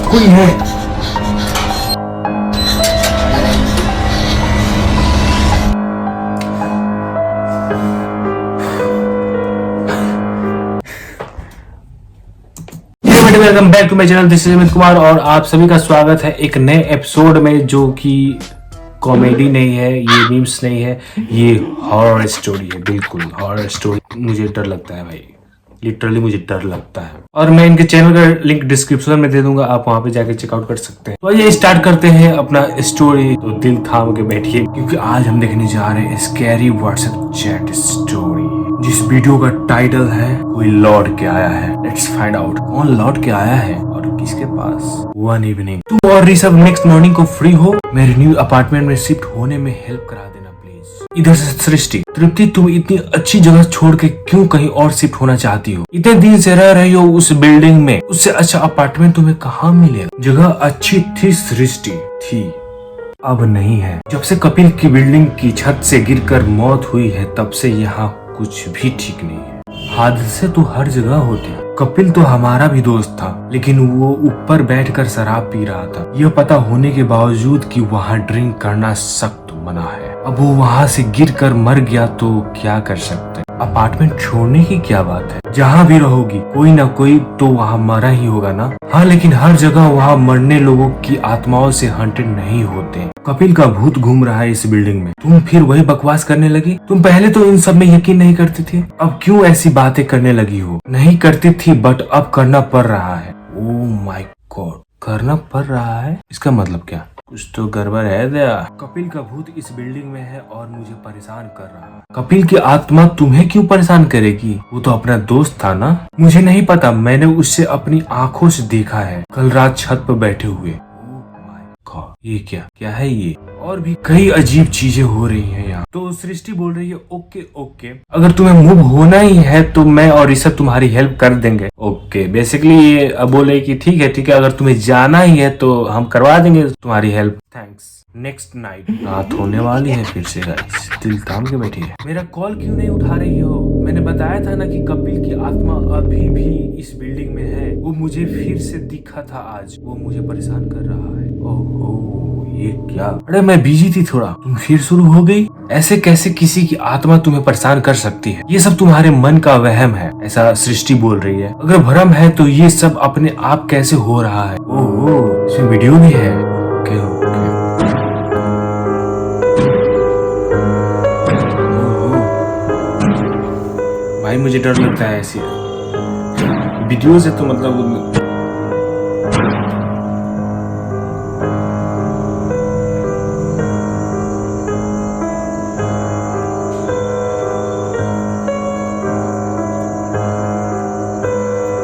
कोई है। Welcome back to my channel, this is Amit Kumar और आप सभी का स्वागत है एक नए एपिसोड में, जो कि कॉमेडी नहीं है, ये मीम्स नहीं है, ये हॉरर स्टोरी है। बिल्कुल हॉरर स्टोरी। मुझे डर लगता है भाई, लिटरली मुझे डर लगता है। और मैं इनके चैनल का लिंक डिस्क्रिप्शन में दे दूंगा, आप वहां पे जाके चेकआउट कर सकते हैं। तो ये स्टार्ट करते हैं अपना स्टोरी। तो दिल थाम के बैठिए, क्योंकि आज हम देखने जा रहे हैं स्कैरी व्हाट्सएप चैट स्टोरी, जिस वीडियो का टाइटल है कोई लौट के आया है। लेट्स फाइंड आउट कौन लौट के आया है और किसके पास। वन इवनिंग, तुम और ऋषभ नेक्स्ट मॉर्निंग को फ्री हो? मेरे न्यू अपार्टमेंट में शिफ्ट होने में हेल्प करा देना प्लीज। इधर से सृष्टि, तृप्ति तुम इतनी अच्छी जगह छोड़ के क्यों कहीं और शिफ्ट होना चाहती हो? इतने दिन से रह रही हो उस बिल्डिंग में, उससे अच्छा अपार्टमेंट तुम्हें कहाँ मिलेगा? जगह अच्छी थी सृष्टि, थी, अब नहीं है। जब से कपिल की बिल्डिंग की छत से गिरकर मौत हुई है, तब से यहाँ कुछ भी ठीक नहीं है। हादसे तो हर जगह होते हैं। कपिल तो हमारा भी दोस्त था, लेकिन वो ऊपर बैठकर शराब पी रहा था, यह पता होने के बावजूद कि वहाँ ड्रिंक करना सख्त मना है। अब वो वहाँ से गिरकर मर गया तो क्या कर सकते हैं? अपार्टमेंट छोड़ने की क्या बात है? जहाँ भी रहोगी कोई ना कोई तो वहाँ मरा ही होगा ना। हाँ, लेकिन हर जगह वहाँ मरने लोगों की आत्माओं से हंटेड नहीं होते। कपिल का भूत घूम रहा है इस बिल्डिंग में। तुम फिर वही बकवास करने लगी? तुम पहले तो इन सब में यकीन नहीं करती थी, अब क्यों ऐसी बातें करने लगी हो? नहीं करती थी, बट अब करना पड़ रहा है। ओह माय गॉड, करना पड़ रहा है, इसका मतलब क्या? कुछ तो गड़बड़ है दया। कपिल का भूत इस बिल्डिंग में है और मुझे परेशान कर रहा है। कपिल की आत्मा तुम्हें क्यों परेशान करेगी? वो तो अपना दोस्त था ना। मुझे नहीं पता, मैंने उससे अपनी आंखों से देखा है कल रात छत पर बैठे हुए। ये क्या है ये? और भी कई अजीब चीजें हो रही हैं यहाँ। तो सृष्टि बोल रही है ओके ओके, अगर तुम्हें मूव होना ही है तो मैं और ऋषभ तुम्हारी हेल्प कर देंगे। ओके, बेसिकली ये बोले कि ठीक है, अगर तुम्हें जाना ही है तो हम करवा देंगे तुम्हारी हेल्प, थैंक्स। नेक्स्ट नाइट, रात होने वाली है फिर से गाइस। दिल थाम के बैठी है। मेरा कॉल क्यों नहीं उठा रही हो? मैंने बताया था ना कि कपिल की आत्मा अभी भी इस बिल्डिंग में है। वो मुझे फिर से दिखा था आज, वो मुझे परेशान कर रहा है। ओहो, ये क्या? अरे मैं बिजी थी थोड़ा, तुम फिर शुरू हो गई? ऐसे कैसे किसी की आत्मा तुम्हें परेशान कर सकती है? ये सब तुम्हारे मन का वहम है, ऐसा सृष्टि बोल रही है। अगर भ्रम है तो ये सब अपने आप कैसे हो रहा है? ओह, इसमें वीडियो भी है। ओके ओके, भाई मुझे डर लगता है ऐसी वीडियो से। तो मतलब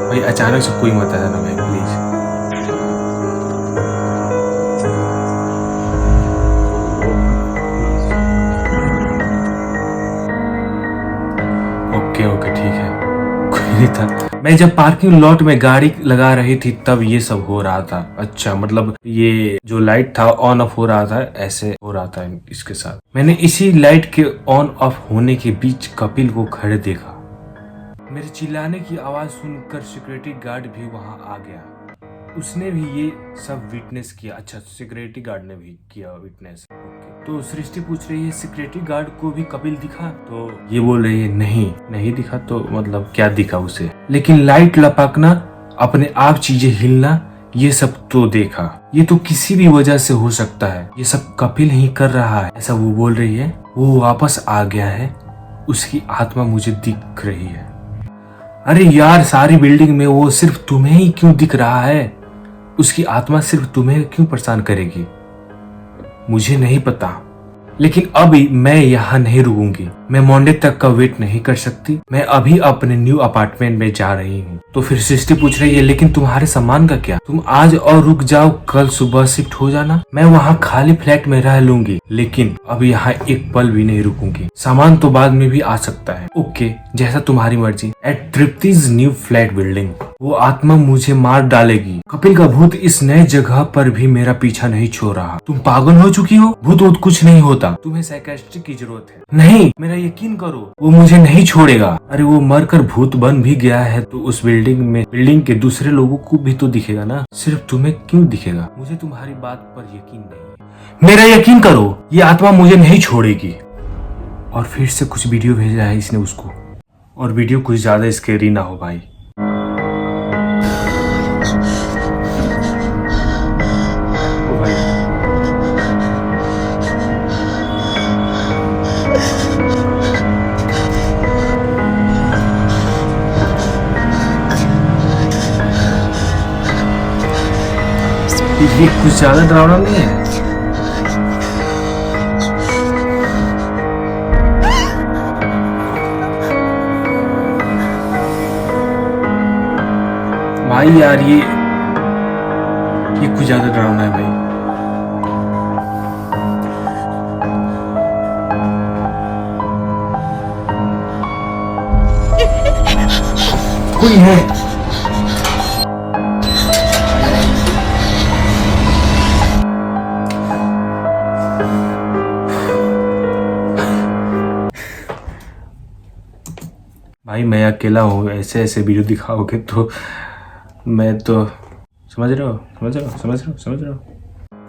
भाई अचानक से कोई मत आया ना भाई, प्लीज। ओके ठीक है, कोई नहीं था। मैं जब पार्किंग लॉट में गाड़ी लगा रही थी तब ये सब हो रहा था। अच्छा, मतलब ये जो लाइट था ऑन ऑफ हो रहा था, ऐसे हो रहा था इसके साथ। मैंने इसी लाइट के ऑन ऑफ होने के बीच कपिल को खड़े देखा। मेरे चिल्लाने की आवाज सुनकर सिक्योरिटी गार्ड भी वहां आ गया। उसने भी ये सब विटनेस किया। अच्छा, सिक्योरिटी गार्ड ने भी किया विटनेस। तो सृष्टि पूछ रही है सिक्योरिटी गार्ड को भी कपिल दिखा? तो ये बोल रही है नहीं दिखा। तो मतलब क्या दिखा उसे? लेकिन लाइट लपकना, अपने आप चीजें हिलना, ये सब तो देखा। ये तो किसी भी वजह से हो सकता है, ये सब कपिल ही कर रहा है, ऐसा वो बोल रही है। वो वापस आ गया है, उसकी आत्मा मुझे दिख रही है। अरे यार, सारी बिल्डिंग में वो सिर्फ तुम्हें ही क्यों दिख रहा है? उसकी आत्मा सिर्फ तुम्हें क्यों परेशान करेगी? मुझे नहीं पता, लेकिन अभी मैं यहाँ नहीं रुकूंगी। मैं मंडे तक का वेट नहीं कर सकती। मैं अभी अपने न्यू अपार्टमेंट में जा रही हूँ। तो फिर सृष्टि पूछ रही है लेकिन तुम्हारे सामान का क्या? तुम आज और रुक जाओ, कल सुबह शिफ्ट हो जाना। मैं वहाँ खाली फ्लैट में रह लूंगी, लेकिन अब यहाँ एक पल भी नहीं रुकूंगी। सामान तो बाद में भी आ सकता है। ओके, जैसा तुम्हारी मर्जी। At Trupti's new flat building. वो आत्मा मुझे मार डालेगी। कपिल का भूत इस नए जगह पर भी मेरा पीछा नहीं छोड़ रहा। तुम पागल हो चुकी हो? भूत वूत कुछ नहीं होता, तुम्हें साइकियाट्रिस्ट की जरूरत है। नहीं, मेरा यकीन करो, वो मुझे नहीं छोड़ेगा। अरे वो मरकर भूत बन भी गया है तो उस बिल्डिंग के दूसरे लोगों को भी तो दिखेगा ना, सिर्फ तुम्हें क्यों दिखेगा? मुझे तुम्हारी बात पर यकीन नहीं है। मेरा यकीन करो, ये आत्मा मुझे नहीं छोड़ेगी। और फिर से कुछ वीडियो भेजा है इसने उसको, और वीडियो कुछ ज्यादा स्कैरी ना हो भाई। ओ भाई, ये कुछ ज्यादा डरावना नहीं है। भाई यार ये कुछ ज्यादा डरावना है भाई। कोई है? भाई मैं अकेला हूँ, ऐसे ऐसे वीडियो दिखाओगे तो मैं तो समझ रहे हो।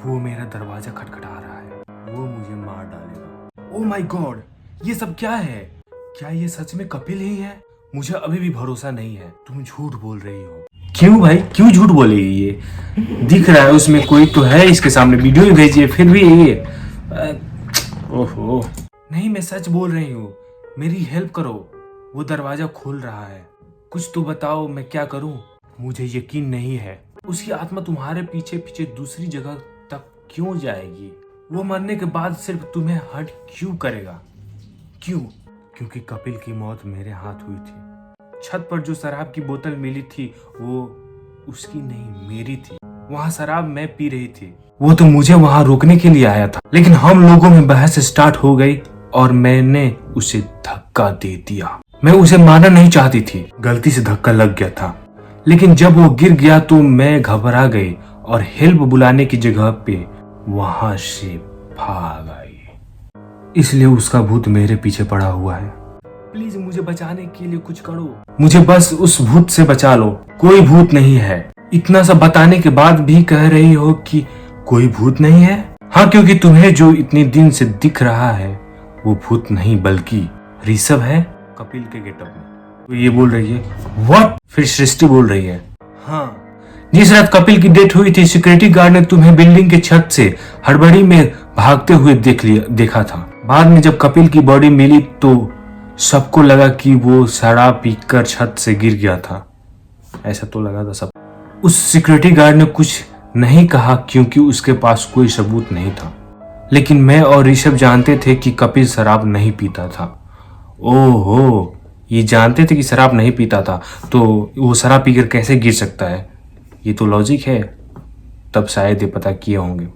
वो मेरा दरवाजा खटखटा रहा है, वो मुझे मार डालेगा। ओह माय गॉड, ये सब क्या है? क्या ये सच में कपिल ही है? मुझे अभी भी भरोसा नहीं है। तुम झूठ बोल रही हो। क्यों भाई, क्यों झूठ बोलेगी? ये दिख रहा है उसमें कोई तो है, इसके सामने वीडियो ही भेजी है, फिर भी ये ओहो। नहीं, मैं सच बोल रही हूँ, मेरी हेल्प करो। वो दरवाजा खोल रहा है, कुछ तो बताओ, मैं क्या करूं? मुझे यकीन नहीं है। उसकी आत्मा तुम्हारे पीछे पीछे दूसरी जगह तक क्यों जाएगी? वो मरने के बाद सिर्फ तुम्हें हर्ट क्यों करेगा? क्यों? क्योंकि कपिल की मौत मेरे हाथ हुई थी। छत पर जो शराब की बोतल मिली थी वो उसकी नहीं, मेरी थी। वहाँ शराब मैं पी रही थी, वो तो मुझे वहाँ रोकने के लिए आया था, लेकिन हम लोगों में बहस स्टार्ट हो गई और मैंने उसे धक्का दे दिया। मैं उसे मारना नहीं चाहती थी, गलती से धक्का लग गया था। लेकिन जब वो गिर गया तो मैं घबरा गई और हेल्प बुलाने की जगह पे वहां से भाग आई। इसलिए उसका भूत मेरे पीछे पड़ा हुआ है। प्लीज मुझे बचाने के लिए कुछ करो, मुझे बस उस भूत से बचा लो। कोई भूत नहीं है। इतना सब बताने के बाद भी कह रही हो कि कोई भूत नहीं है? हाँ, क्योंकि तुम्हें जो इतने दिन से दिख रहा है वो भूत नहीं बल्कि ऋषभ है, कपिल के गेटअप में। तो ये बोल रही है व्हाट? फिर सृष्टि बोल रही है हाँ, जिस रात कपिल की डेथ हुई थी सिक्योरिटी गार्ड ने तुम्हें बिल्डिंग के छत से हड़बड़ी में भागते हुए देखा था। बाद में जब कपिल की बॉडी मिली तो सबको लगा कि वो शराब पीकर छत से गिर गया था। ऐसा तो लगा था सब। उस सिक्योरिटी गार्ड ने कुछ नहीं कहा क्योंकि उसके पास कोई सबूत नहीं था। लेकिन मैं और ऋषभ जानते थे कि कपिल शराब नहीं पीता था। ओहो, ये जानते थे कि शराब नहीं पीता था, तो वो शराब पीकर कैसे गिर सकता है? ये तो लॉजिक है। तब शायद ये पता किए होंगे।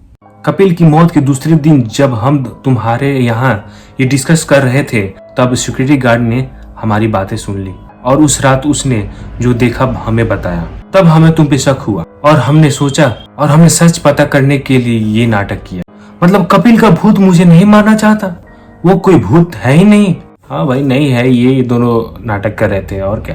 कपिल की मौत के दूसरे दिन जब हम तुम्हारे यहाँ ये डिस्कस कर रहे थे तब सिक्योरिटी गार्ड ने हमारी बातें सुन ली और उस रात उसने जो देखा हमें बताया। तब हमें तुम पे शक हुआ और हमने सोचा और हमने सच पता करने के लिए ये नाटक किया। मतलब कपिल का भूत मुझे नहीं मारना चाहता? वो कोई भूत है ही नहीं। हाँ भाई, नहीं है, ये दोनों नाटक कर रहे थे और क्या।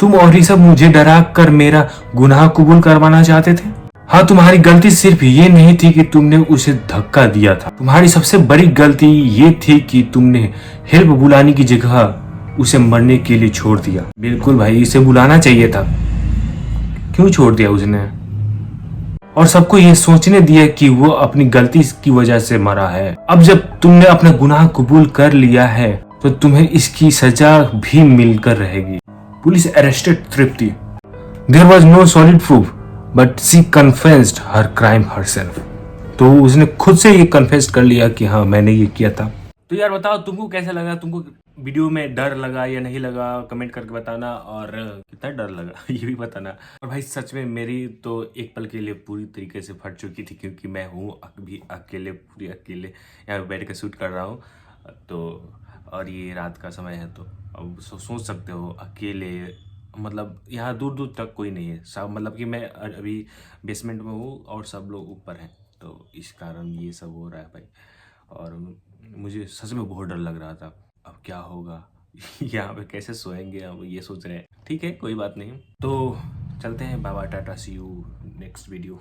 तुम और ऋषभ मुझे डरा कर मेरा गुनाह कबूल करवाना चाहते थे। हाँ, तुम्हारी गलती सिर्फ ये नहीं थी कि तुमने उसे धक्का दिया था, तुम्हारी सबसे बड़ी गलती ये थी कि तुमने हेल्प बुलाने की जगह उसे मरने के लिए छोड़ दिया। बिल्कुल भाई, इसे बुलाना चाहिए था, क्यों छोड़ दिया उसने? और सबको ये सोचने दिया कि वो अपनी गलती की वजह से मरा है। अब जब तुमने अपना गुनाह कबूल कर लिया है तो तुम्हें इसकी सजा भी मिलकर रहेगी। Police arrested Tripti. There was no solid proof but she confessed her crime herself. तो उसने खुद से ये कन्फेस कर लिया कि हाँ, मैंने ये किया था। तो यार बताओ, तुमको कैसा लगा? तुमको वीडियो में डर लगा या नहीं लगा? कमेंट करके बताना, और कितना डर लगा ये भी बताना। और भाई सच में मेरी तो एक पल के लिए पूरी तरीके से फट चुकी थी, क्योंकि मैं हूँ अभी अकेले, पूरी अकेले यहाँ पे बैठ के शूट कर रहा हूँ। तो और ये रात का समय है, तो अब सोच सकते हो अकेले मतलब यहाँ दूर दूर तक कोई नहीं है, सब मतलब कि मैं अभी बेसमेंट में हूँ और सब लोग ऊपर हैं, तो इस कारण ये सब हो रहा है भाई। और मुझे सच में बहुत डर लग रहा था, अब क्या होगा यहाँ पे कैसे सोएंगे, अब ये सोच रहे हैं। ठीक है, कोई बात नहीं, तो चलते हैं, बाबा टाटा, सी यू नेक्स्ट वीडियो।